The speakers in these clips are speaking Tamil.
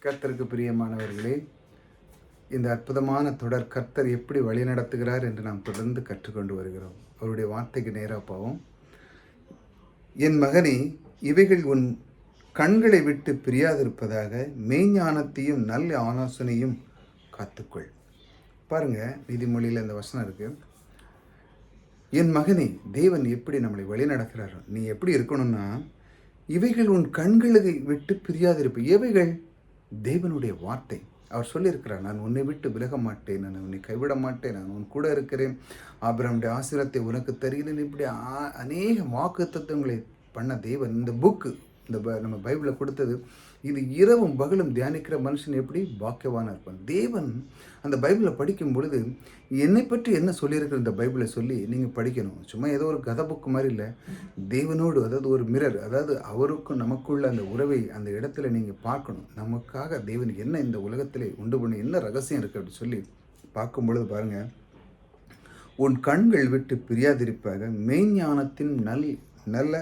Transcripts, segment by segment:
கர்த்தருக்கு பிரியமானவர்களே, இந்த அற்புதமான தொடர் கர்த்தர் எப்படி வழிநடத்துகிறார் என்று நாம் தொடர்ந்து கற்றுக்கொண்டு வருகிறோம். அவருடைய வார்த்தைக்கு நேராக போவோம். என் மகனே, இவைகள் உன் கண்களை விட்டு பிரியாதிருப்பதாக மெய்ஞானத்தையும் நல்ல ஆலோசனையும் காத்துக்கொள். பாருங்க, நீதிமொழியில் இந்த வசனம் இருக்கு. என் மகனே, தேவன் எப்படி நம்மளை வழி நடக்கிறாரோ நீ எப்படி இருக்கணும்னா, இவைகள் உன் கண்களை விட்டு பிரியாதிருப்பு. எவைகள்? தேவனுடைய வார்த்தை. அவர் சொல்லியிருக்கிறார், நான் உன்னை விட்டு விலக மாட்டேன், நான் உன்னை கைவிட மாட்டேன், நான் உன் கூட இருக்கிறேன், ஆபிரகாமுடைய ஆசீர்வாதத்தை உனக்கு தருகிறேன். இப்படி அநேக வாக்குத்தத்தங்களை பண்ண தேவன் இந்த புக்கு, நம்ம பைபிளை கொடுத்தது. இது இரவும் பகலும் தியானிக்கிற மனுஷன் எப்படி பாக்கியவானாக இருப்பான். தேவன் அந்த பைபிளை படிக்கும் பொழுது என்னை பற்றி என்ன சொல்லியிருக்கிற இந்த பைபிளை சொல்லி நீங்கள் படிக்கணும். சும்மா ஏதோ ஒரு கதை புக்கு மாதிரி இல்லை, தேவனோடு, அதாவது ஒரு மிரர், அதாவது அவருக்கும் நமக்குள்ள அந்த உறவை அந்த இடத்துல நீங்கள் பார்க்கணும். நமக்காக தேவன் என்ன இந்த உலகத்திலே உண்டு பண்ணி என்ன ரகசியம் இருக்குது அப்படின்னு சொல்லி பார்க்கும் பொழுது பாருங்கள், உன் கண்கள் விட்டு பிரியாதிருப்பாக மெய்ஞானத்தின் நல்ல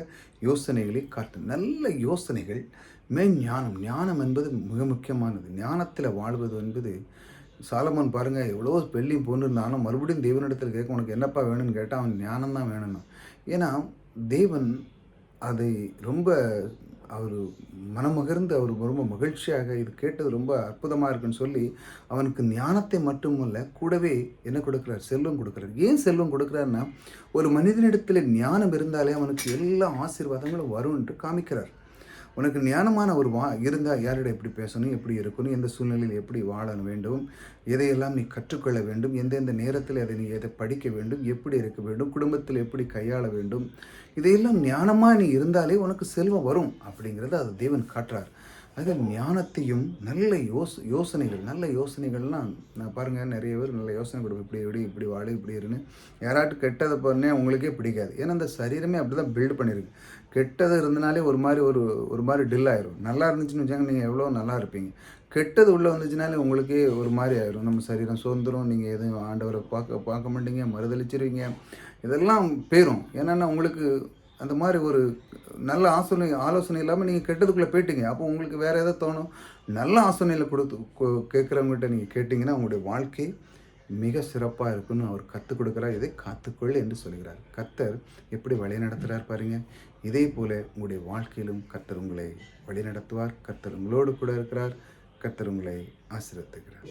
யோசனைகளை காட்டு. நல்ல யோசனைகள், ஞானம். ஞானம் என்பது மிக முக்கியமானது. ஞானத்தில் வாழ்வது என்பது, சாலமோன் பாருங்கள், எவ்வளோ வெள்ளியும் பொண்ணு இருந்தாலும் மறுபடியும் தேவனிடத்தில் கேட்க, உனக்கு என்னப்பா வேணும்னு கேட்டால் அவன் ஞானம் தான் வேணும்னா. ஏன்னா தேவன் அதை ரொம்ப அவர் மனமகிர்ந்து அவர் ரொம்ப மகிழ்ச்சியாக இது கேட்டது ரொம்ப அற்புதமாக இருக்குன்னு சொல்லி அவனுக்கு ஞானத்தை மட்டுமல்ல, கூடவே என்ன கொடுக்குறார்? செல்வம் கொடுக்குறார். ஏன் செல்வம் கொடுக்குறாருன்னா, ஒரு மனிதனிடத்தில் ஞானம் இருந்தாலே அவனுக்கு எல்லா ஆசீர்வாதங்களும் வரும் என்று காமிக்கிறார். உனக்கு ஞானமான ஒரு இருந்தால் யாரிடம் எப்படி பேசணும், எப்படி இருக்கணும், எந்த சூழ்நிலையில் எப்படி வாழ வேண்டும், எதையெல்லாம் நீ கற்றுக்கொள்ள வேண்டும், எந்தெந்த நேரத்தில் அதை நீ எதை படிக்க வேண்டும், எப்படி இருக்க வேண்டும், குடும்பத்தில் எப்படி கையாள வேண்டும், இதையெல்லாம் ஞானமாக நீ இருந்தாலே உனக்கு செல்வம் வரும் அப்படிங்கிறத அது தேவன் காட்டுறார். அது ஞானத்தையும் நல்ல நல்ல யோசனைகள்லாம் நான் பாருங்கள், நிறைய பேர் நல்ல யோசனை கொடுப்போம், இப்படி வாழு, இப்படி இருன்னு. யாராட்டும் கெட்டதை பண்ணே உங்களுக்கே பிடிக்காது. ஏன்னா அந்த சரீரமே அப்படி தான் பில்டு பண்ணியிருக்கு. கெட்டது இருந்தனாலே ஒரு மாதிரி டில் ஆயிரும். நல்லா இருந்துச்சுன்னு வச்சாங்க, நீங்கள் எவ்வளோ நல்லா இருப்பீங்க. கெட்டது உள்ளே வந்துச்சுனாலே உங்களுக்கே ஒரு மாதிரி ஆயிரும். நம்ம சரீரம் சோர்ந்துடும், நீங்கள் எதுவும் ஆண்டவரை பார்க்க மாட்டீங்க, மறுதளிச்சிருவீங்க, இதெல்லாம் பேரும். ஏன்னா உங்களுக்கு அந்த மாதிரி ஒரு நல்ல ஆலோசனை இல்லாமல் நீங்கள் கெட்டதுக்குள்ளே போயிட்டீங்க. அப்போ உங்களுக்கு வேறு எதை தோணும்? நல்ல ஆலோசனையில் கேட்குறவங்ககிட்ட நீங்கள் கேட்டிங்கன்னா உங்களுடைய வாழ்க்கை மிக சிறப்பாக இருக்குன்னு அவர் கற்றுக் கொடுக்குறார். இதை காத்துக்கொள் என்று சொல்கிறார். கர்த்தர் எப்படி வழி நடத்துகிறார் பாருங்கள். இதே போல் உங்களுடைய வாழ்க்கையிலும் கர்த்தர் உங்களை வழி நடத்துவார். கர்த்தர் உங்களோடு கூட இருக்கிறார். கர்த்தர் உங்களை ஆசீர்வதிக்கிறார்.